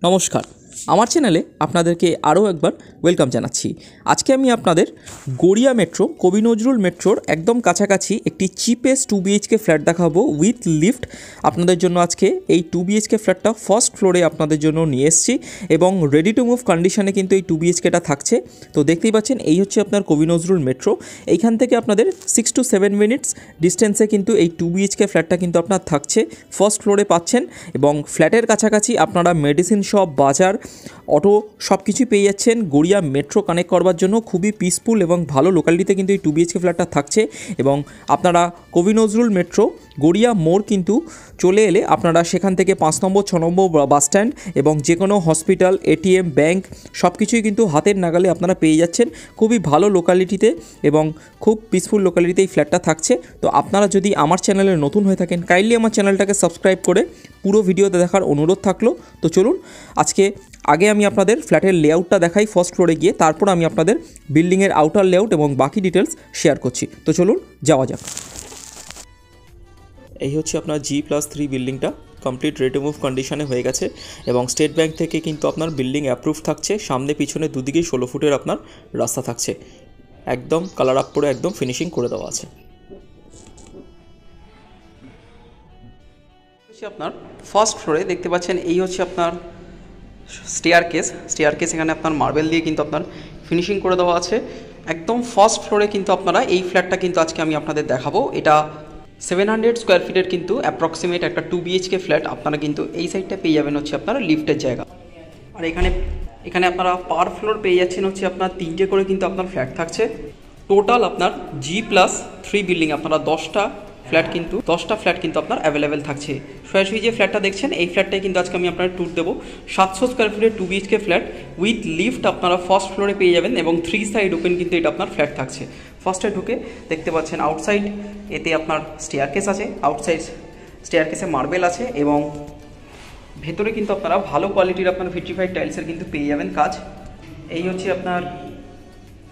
নমস্কার, আমার চ্যানেলে আপনাদেরকে আরও একবার ওয়েলকাম জানাচ্ছি। আজকে আমি আপনাদের গড়িয়া মেট্রো কবি নজরুল মেট্রোর একদম কাছাকাছি একটি চিপেস্ট 2 BHK ফ্ল্যাট দেখাবো উইথ লিফট। আপনাদের জন্য আজকে এই 2 BHK ফ্ল্যাটটা ফার্স্ট ফ্লোরে আপনাদের জন্য নিয়ে এসেছি এবং রেডি টু মুভ কন্ডিশনে কিন্তু এই 2 BHKটা থাকছে। তো দেখতেই পাচ্ছেন, এই হচ্ছে আপনার কবি নজরুল মেট্রো। এইখান থেকে আপনাদের 6 to 7 মিনিটস ডিস্টেন্সে কিন্তু এই 2 BHK ফ্ল্যাটটা কিন্তু আপনার থাকছে, ফার্স্ট ফ্লোরে পাচ্ছেন। এবং ফ্ল্যাটের কাছাকাছি আপনারা মেডিসিন শপ, বাজার, অটো সব কিছুই পেয়ে যাচ্ছেন। গড়িয়া মেট্রো কানেক্ট করবার জন্য খুবই পিসফুল এবং ভালো লোকালিটিতে কিন্তু এই 2 BHK ফ্ল্যাটটা থাকছে। এবং আপনারা কবি নজরুল মেট্রো গড়িয়া মোড় কিন্তু চলে এলে আপনারা সেখান থেকে 5 নম্বর 6 নম্বর বাস স্ট্যান্ড এবং যে কোনো হসপিটাল, এটিএম, ব্যাংক সব কিছুই কিন্তু হাতের নাগালে আপনারা পেয়ে যাচ্ছেন খুবই ভালো লোকালিটিতে এবং খুব পিসফুল লোকালিটিতে এই ফ্ল্যাটটা থাকছে। তো আপনারা যদি আমার চ্যানেলে নতুন হয়ে থাকেন, কাইন্ডলি আমার চ্যানেলটাকে সাবস্ক্রাইব করে পুরো ভিডিওতে দেখার অনুরোধ থাকলো। তো চলুন আজকে আগে আমি আপনাদের ফ্ল্যাটের লেআউটটা দেখাই ফার্স্ট ফ্লোরে গিয়ে, তারপর আমি আপনাদের বিল্ডিংয়ের আউটার লেআউট এবং বাকি ডিটেলস শেয়ার করছি। তো চলুন যাওয়া যাক। এই হচ্ছে আপনার G+3 বিল্ডিংটা কমপ্লিট রেডি মুভ কন্ডিশনে হয়ে গেছে এবং স্টেট ব্যাংক থেকে কিন্তু আপনার বিল্ডিং অ্যাপ্রুভ থাকছে। সামনে পিছনে দুদিকেই 16 ফুটের আপনার রাস্তা থাকছে, একদম কালার আপ করে একদম ফিনিশিং করে দেওয়া আছে। আপনার ফার্স্ট ফ্লোরে দেখতে পাচ্ছেন এই হচ্ছে আপনার স্টেয়ারকেস এখানে আপনার মার্বেল দিয়ে কিন্তু আপনার ফিনিশিং করে দেওয়া আছে। একদম ফার্স্ট ফ্লোরে কিন্তু আপনারা এই ফ্ল্যাটটা কিন্তু আজকে আমি আপনাদের দেখাবো। এটা 700 স্কোয়ার ফিটের কিন্তু অ্যাপ্রক্সিমেট একটা 2 BHK ফ্ল্যাট। আপনারা কিন্তু এই সাইডটা পেয়ে যাবেন হচ্ছে আপনারা লিফটের জায়গা। আর এখানে আপনারা পার ফ্লোর পেয়ে যাচ্ছেন হচ্ছে আপনার 3টে করে কিন্তু আপনার ফ্ল্যাট থাকছে। টোটাল আপনার G+3 বিল্ডিং আপনারা 10টা ফ্ল্যাট কিন্তু আপনার অ্যাভেলেবেল থাকছে। সরাসরি যে ফ্ল্যাটটা দেখছেন এই ফ্ল্যাটটাই কিন্তু আজকে আমি আপনার ট্যুর দেবো। 700 স্কোয়ার ফিটের 2 BHK ফ্ল্যাট উইথ লিফট আপনারা ফার্স্ট ফ্লোরে পেয়ে যাবেন এবং 3 সাইড ওপেন কিন্তু এটা আপনার ফ্ল্যাট থাকছে। ফার্স্টে ঢুকে দেখতে পাচ্ছেন আউটসাইড এতে আপনার স্টেয়ারকেস আছে, আউটসাইড স্টেয়ারকেসে মার্বেল আছে এবং ভেতরে কিন্তু আপনারা ভালো কোয়ালিটির আপনার ভিট্রিফাইড টাইলসের কিন্তু পেয়ে যাবেন কাজ। এই হচ্ছে আপনার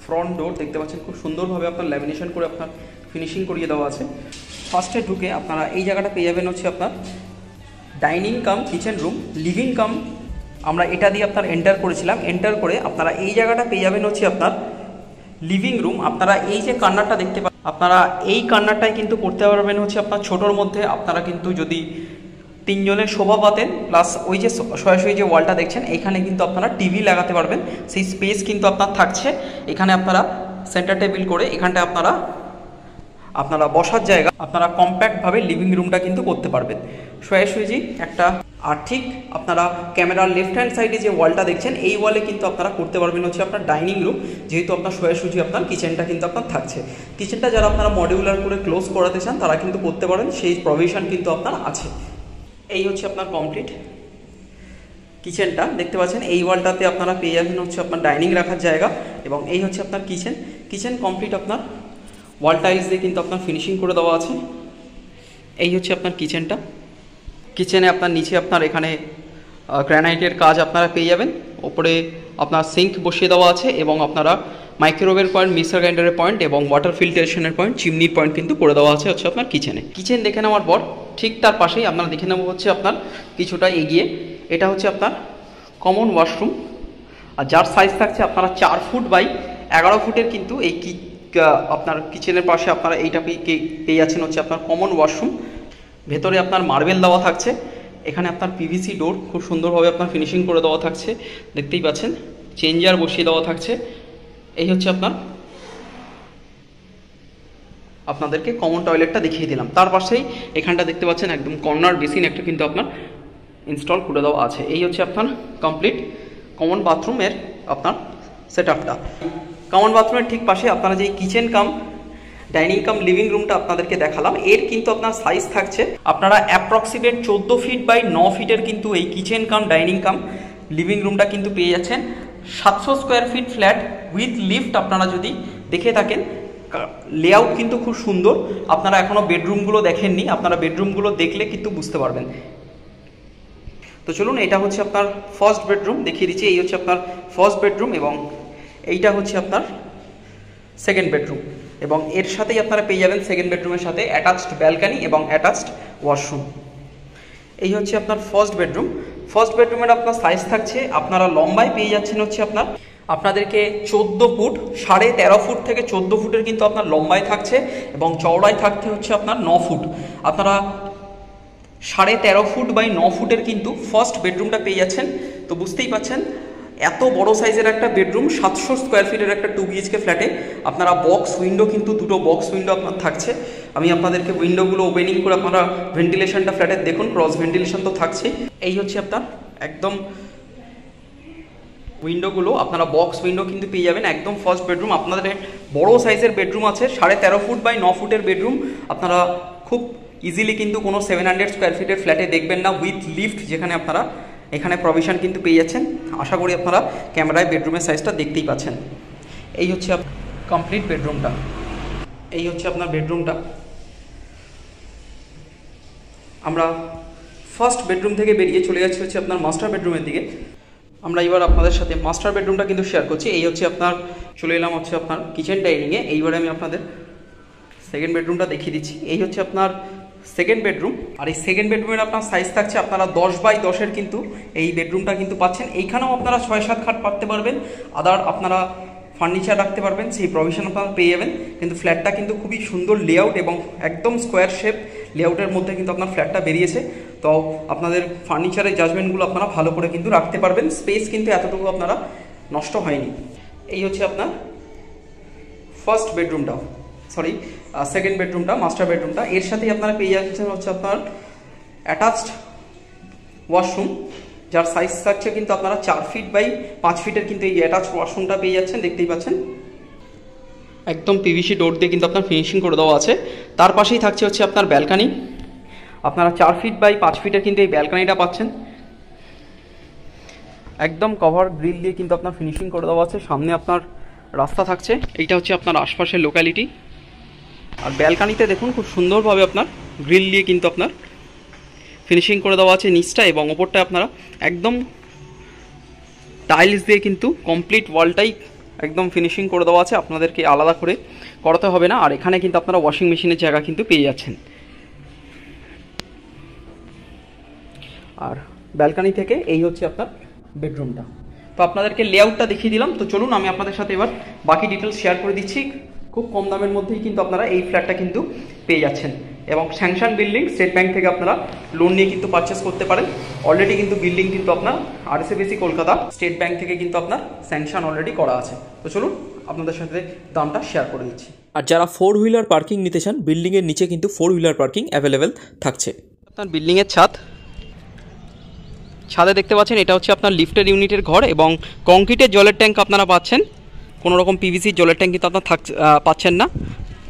ফ্রন্ট ডোর, দেখতে পাচ্ছেন খুব সুন্দরভাবে আপনার ল্যামিনেশন করে আপনার ফিনিশিং করিয়ে দেওয়া আছে। ফার্স্টে ঢুকে আপনারা এই জায়গাটা পেয়ে যাবেন হচ্ছে আপনার ডাইনিং কাম কিচেন রুম, লিভিং কাম। আমরা এটা দিয়ে আপনার এন্টার করেছিলাম, এন্টার করে আপনারা এই জায়গাটা পেয়ে যাবেন হচ্ছে আপনার লিভিং রুম। আপনারা এই যে কর্নারটা দেখতে পাচ্ছেন, আপনারা এই কর্নারটাই কিন্তু করতে পারবেন হচ্ছে আপনার ছোটোর মধ্যে। আপনারা কিন্তু যদি 3 জনের শোভা পাতেন, প্লাস ওই যে সরাসরি যে ওয়ালটা দেখছেন এইখানে কিন্তু আপনারা টিভি লাগাতে পারবেন, সেই স্পেস কিন্তু আপনার থাকছে। এখানে আপনারা সেন্টার টেবিল করে এখানটা আপনারা বসার জায়গা আপনারা কম্প্যাক্টভাবে লিভিং রুমটা কিন্তু করতে পারবেন সরাসরি একটা। আর ঠিক আপনারা ক্যামেরার লেফট হ্যান্ড সাইডে যে ওয়ালটা দেখছেন এই ওয়ালে কিন্তু আপনারা করতে পারবেন হচ্ছে আপনার ডাইনিং রুম, যেহেতু আপনার সরাসরি আপনার কিচেনটা কিন্তু আপনার থাকছে। কিচেনটা যারা আপনারা মডিউলার করে ক্লোজ করাতে চান তারা কিন্তু করতে পারেন, সেই প্রভিশন কিন্তু আপনার আছে। এই হচ্ছে আপনার কমপ্লিট কিচেনটা, দেখতে পাচ্ছেন এই ওয়ালটাতে আপনারা পেয়ে যাবেন হচ্ছে আপনার ডাইনিং রাখার জায়গা এবং এই হচ্ছে আপনার কিচেন কমপ্লিট আপনার ওয়াল টাইলস দিয়ে কিন্তু আপনার ফিনিশিং করে দেওয়া আছে। এই হচ্ছে আপনার কিচেনে আপনার নিচে আপনার এখানে গ্রানাইটের কাজ আপনারা পেয়ে যাবেন। ওপরে আপনার সিঙ্ক বসিয়ে দেওয়া আছে এবং আপনারা মাইক্রোওয়েভের পয়েন্ট, মিক্সার গ্রাইন্ডারের পয়েন্ট এবং ওয়াটার ফিল্টারেশনের পয়েন্ট, চিমনির পয়েন্ট কিন্তু করে দেওয়া আছে হচ্ছে আপনার কিচেন দেখে নেওয়ার পর ঠিক তার পাশেই আপনারা দেখে নেবো হচ্ছে আপনার কিছুটা এগিয়ে এটা হচ্ছে আপনার কমন ওয়াশরুম। আর যার সাইজ থাকছে আপনারা 4 ফুট বাই 11 ফুটের কিন্তু এই আপনার কিচেনের পাশে আপনারা এইটা পেয়ে যাচ্ছেন হচ্ছে আপনার কমন ওয়াশরুম। ভেতরে আপনার মার্বেল দেওয়া থাকছে, এখানে আপনার পিভিসি ডোর খুব সুন্দরভাবে আপনার ফিনিশিং করে দেওয়া থাকছে, দেখতেই পাচ্ছেন চেঞ্জার বসিয়ে দেওয়া থাকছে। এই হচ্ছে আপনাদেরকে কমন টয়লেটটা দেখিয়ে দিলাম। তার পাশেই এখানটা দেখতে পাচ্ছেন একদম কর্নার বেসিন একটা কিন্তু আপনার ইনস্টল করে দেওয়া আছে। এই হচ্ছে আপনার কমপ্লিট কমন বাথরুমের আপনার সেট আপটা। কমন বাথরুমের ঠিক পাশে আপনারা যে কিচেন কাম ডাইনিং কাম লিভিং রুমটা আপনাদেরকে দেখালাম, এর কিন্তু আপনার সাইজ থাকছে আপনারা অ্যাপ্রক্সিমেট 14 ফিট বাই 9 ফিটের কিন্তু এই কিচেন কাম ডাইনিং কাম লিভিং রুমটা কিন্তু পেয়ে যাচ্ছেন। 700 square feet flat with lift. আপনারা যদি দেখে থাকেন লেআউট কিন্তু খুব সুন্দর। আপনারা এখনও বেডরুমগুলো দেখেননি, আপনারা বেডরুমগুলো দেখলে কিন্তু বুঝতে পারবেন। তো চলুন, এটা হচ্ছে আপনার ফার্স্ট বেডরুম দেখিয়ে দিচ্ছি। এই হচ্ছে আপনার ফার্স্ট বেডরুম এবং এইটা হচ্ছে আপনার সেকেন্ড বেডরুম এবং এর সাথেই আপনারা পেয়ে যাবেন সেকেন্ড বেডরুমের সাথে অ্যাটাচড ব্যালকানি এবং অ্যাটাচড ওয়াশরুম। এই হচ্ছে আপনার ফার্স্ট বেডরুম। ফার্স্ট বেডরুমের আপনার সাইজ থাকছে, আপনারা লম্বায় পেয়ে যাচ্ছেন হচ্ছে আপনাদেরকে 14 ফুট, 13.5 ফুট থেকে 14 ফুটের কিন্তু আপনার লম্বায় থাকছে এবং চওড়ায় থাকতে হচ্ছে আপনার 9 ফুট। আপনারা 13.5 ফুট বাই 9 ফুটের কিন্তু ফার্স্ট বেডরুমটা পেয়ে যাচ্ছেন। তো বুঝতেই পাচ্ছেন এত বড় সাইজের একটা বেডরুম, 700 স্কোয়ার ফিটের একটা 2 BHK ফ্ল্যাটে আপনারা বক্স উইন্ডো কিন্তু দুটো বক্স উইন্ডো আপনার থাকছে। আমি আপনাদেরকে উইন্ডোগুলো ওপেনিং করে আপনারা ভেন্টিলেশনটা ফ্ল্যাটের দেখুন, ক্রস ভেন্টিলেশন তো থাকছে। এই হচ্ছে আপনার একদম উইন্ডোগুলো, আপনারা বক্স উইন্ডো কিন্তু পেয়ে যাবেন। একদম ফার্স্ট বেডরুম, আপনাদের বড় সাইজের বেডরুম আছে, 13.5 ফুট বাই 9 ফুটের বেডরুম। আপনারা খুব ইজিলি কিন্তু কোনো 700 স্কোয়ার ফিটের ফ্ল্যাটে দেখবেন না উইথ লিফট, যেখানে আপনারা এখানে প্রভিশন কিন্তু পেয়ে যাচ্ছেন। আশা করি আপনারা ক্যামেরায় বেডরুমের সাইজটা দেখতেই পাচ্ছেন। এই হচ্ছে কমপ্লিট বেডরুমটা, এই হচ্ছে আপনার বেডরুমটা। আমরা ফার্স্ট বেডরুম থেকে বেরিয়ে চলে যাচ্ছি হচ্ছে আপনার মাস্টার বেডরুমের দিকে। আমরা এবার আপনাদের সাথে মাস্টার বেডরুমটা কিন্তু শেয়ার করছি। এই হচ্ছে আপনার, চলে এলাম হচ্ছে আপনার কিচেন ডাইনিংয়ে। এইবারে আমি আপনাদের সেকেন্ড বেডরুমটা দেখিয়ে দিচ্ছি। এই হচ্ছে আপনার সেকেন্ড বেডরুম, আর এই সেকেন্ড বেডরুমের আপনার সাইজ থাকছে আপনারা 10 বাই 10-এর কিন্তু এই বেডরুমটা কিন্তু পাচ্ছেন। এইখানেও আপনারা 6-7 খাট পাততে পারবেন, আদার আপনারা ফার্নিচার রাখতে পারবেন, সেই প্রভিশন আপনারা পেয়ে যাবেন। কিন্তু ফ্ল্যাটটা কিন্তু খুবই সুন্দর লেআউট এবং একদম স্কোয়ার শেপ লেআউটের মধ্যে কিন্তু আপনার ফ্ল্যাটটা বেরিয়েছে। তো আপনাদের ফার্নিচারের জাজমেন্টগুলো আপনারা ভালো করে কিন্তু রাখতে পারবেন, স্পেস কিন্তু এতটুকু আপনারা নষ্ট হয়নি। এই হচ্ছে আপনার ফার্স্ট বেডরুমটা, সরি সেকেন্ড বেডরুমটা, মাস্টার বেডরুমটা। এর সাথেই আপনারা পেয়ে যাচ্ছেন হচ্ছে আপনার অ্যাটাচড ওয়াশরুম, যার সাইজ থাকছে কিন্তু আপনারা 4 ফিট বাই 5 ফিটের কিন্তু এই অ্যাটাচ ওয়াশরুমটা পেয়ে যাচ্ছেন, দেখতেই পাচ্ছেন। একদম পিভিসি ডোর দিয়ে কিন্তু আপনার ফিনিশিং করে দেওয়া আছে। তার পাশেই থাকছে হচ্ছে আপনার ব্যালকানি, আপনারা 4 ফিট বাই 5 ফিটের কিন্তু এই ব্যালকানিটা পাচ্ছেন। একদম কভার গ্রিল দিয়ে কিন্তু আপনার ফিনিশিং করে দেওয়া আছে। সামনে আপনার রাস্তা থাকছে, এইটা হচ্ছে আপনার আশপাশের লোকালিটি। আর ব্যালকানিতে দেখুন খুব সুন্দরভাবে আপনার গ্রিল দিয়ে কিন্তু আপনার ফিনিশিং করে দেওয়া আছে নিচটা, এবং ওপরটা আপনারা একদম টাইলস দিয়ে কিন্তু কমপ্লিট ওয়ালটাই একদম ফিনিশিং করে দেওয়া আছে, আপনাদেরকে আলাদা করে করাতে হবে না। আর এখানে কিন্তু আপনারা ওয়াশিং মেশিনের জায়গা কিন্তু পেয়ে যাচ্ছেন। আর ব্যালকানি থেকে এই হচ্ছে আপনার বেডরুমটা। তো আপনাদেরকে লেআউটটা দেখিয়ে দিলাম। তো চলুন আমি আপনাদের সাথে এবার বাকি ডিটেলস শেয়ার করে দিচ্ছি। খুব কম দামের মধ্যেই কিন্তু আপনারা এই ফ্ল্যাটটা কিন্তু পেয়ে যাচ্ছেন, এবং স্যাংশন বিল্ডিং, স্টেট ব্যাংক থেকে আপনারা লোন নিয়ে কিন্তু পারচেস করতে পারেন। অলরেডি কিন্তু বিল্ডিং কিন্তু আপনার RSFBC কলকাতা স্টেট ব্যাংক থেকে কিন্তু আপনার স্যাংশন অলরেডি করা আছে। তো চলুন আপনাদের সাথে দামটা শেয়ার করে দিচ্ছি। আর যারা 4 হুইলার পার্কিং নিতে চান, বিল্ডিংয়ের নিচে কিন্তু 4 হুইলার পার্কিং অ্যাভেলেবেল থাকছে। আপনার বিল্ডিংয়ের ছাদে দেখতে পাচ্ছেন, এটা হচ্ছে আপনার লিফটের ইউনিটের ঘর, এবং কংক্রিটের জলের ট্যাঙ্ক আপনারা পাচ্ছেন। কোনো রকম PVC জলের ট্যাঙ্ক কিন্তু আপনার পাচ্ছেন না।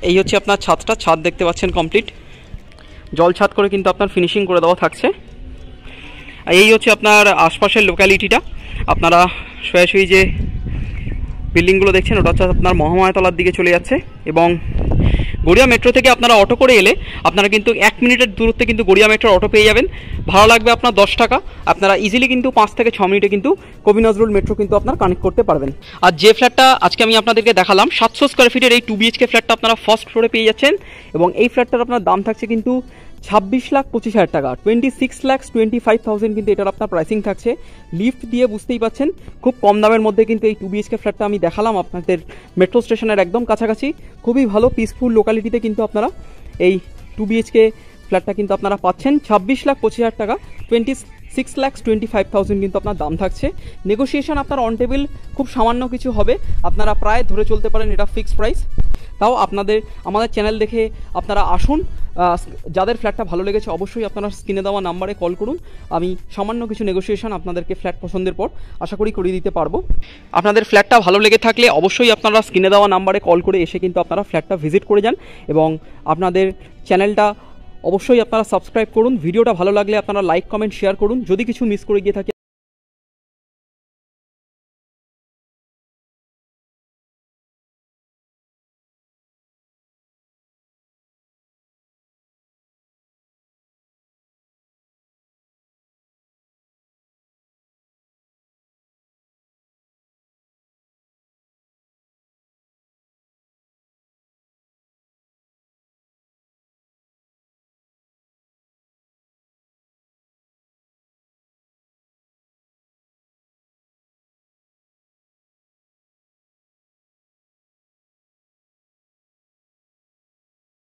এই হচ্ছে আপনার ছাদ দেখতে পাচ্ছেন কমপ্লিট জল ছাদ করে কিন্তু আপনার ফিনিশিং করে দেওয়া থাকছে। আর এই হচ্ছে আপনার আশপাশের লোকালিটিটা। আপনারা সোজাসুজি যে বিল্ডিংগুলো দেখছেন ওটা হচ্ছে আপনার মহামায়াতলার দিকে চলে যাচ্ছে, এবং গড়িয়া মেট্রো থেকে আপনারা অটো করে এলে আপনারা কিন্তু 1 মিনিটের দূরত্বে কিন্তু গড়িয়া মেট্রোর অটো পেয়ে যাবেন। ভাড়া লাগবে আপনার 10 টাকা। আপনারা ইজিলি কিন্তু 5 থেকে 6 মিনিটে কিন্তু কবি নজরুল মেট্রো কিন্তু আপনার কানেক্ট করতে পারবেন। আর যে ফ্ল্যাটটা আজকে আমি আপনাদেরকে দেখালাম 700 স্কোয়ার ফিটের এই 2 BHK ফ্ল্যাটটা আপনারা ফার্স্ট ফ্লোরে পেয়ে যাচ্ছেন, এবং এই ফ্ল্যাটটার আপনার দাম থাকছে কিন্তু 26,25,000 টাকা, 26,25,000 কিন্তু এটার আপনার প্রাইসিং থাকছে। লিফট দিয়ে বুঝতেই পাচ্ছেন খুব কম দামের মধ্যে কিন্তু এই 2 BHK ফ্ল্যাটটা আমি দেখালাম আপনাদের মেট্রো স্টেশনের একদম কাছাকাছি, খুবই ভালো পিসফুল লোকালিটিতে কিন্তু আপনারা এই 2 BHK ফ্ল্যাটটা কিন্তু আপনারা পাচ্ছেন 26,25,000 টাকা, 26,25,000 কিন্তু আপনার দাম থাকছে। নেগোসিয়েশন আপনার অন টেবিল খুব সামান্য কিছু হবে, আপনারা প্রায় ধরে চলতে পারেন এটা ফিক্সড প্রাইস। তাও আমাদের চ্যানেল দেখে আপনারা আসুন, যাদের ফ্ল্যাটটা ভালো লেগেছে অবশ্যই আপনারা স্ক্রিনে দেওয়া নাম্বারে কল করুন। আমি সামান্য কিছু নেগোসিয়েশন আপনাদেরকে ফ্ল্যাট পছন্দের পর আশা করি করিয়ে দিতে পারবো। আপনাদের ফ্ল্যাটটা ভালো লেগে থাকলে অবশ্যই আপনারা স্ক্রিনে দেওয়া নাম্বারে কল করে এসে কিন্তু আপনারা ফ্ল্যাটটা ভিজিট করে যান, এবং আপনাদের চ্যানেলটা অবশ্যই আপনারা সাবস্ক্রাইব করুন। ভিডিওটা ভালো লাগলে আপনারা লাইক কমেন্ট শেয়ার করুন। যদি কিছু মিস করে গিয়ে থাকে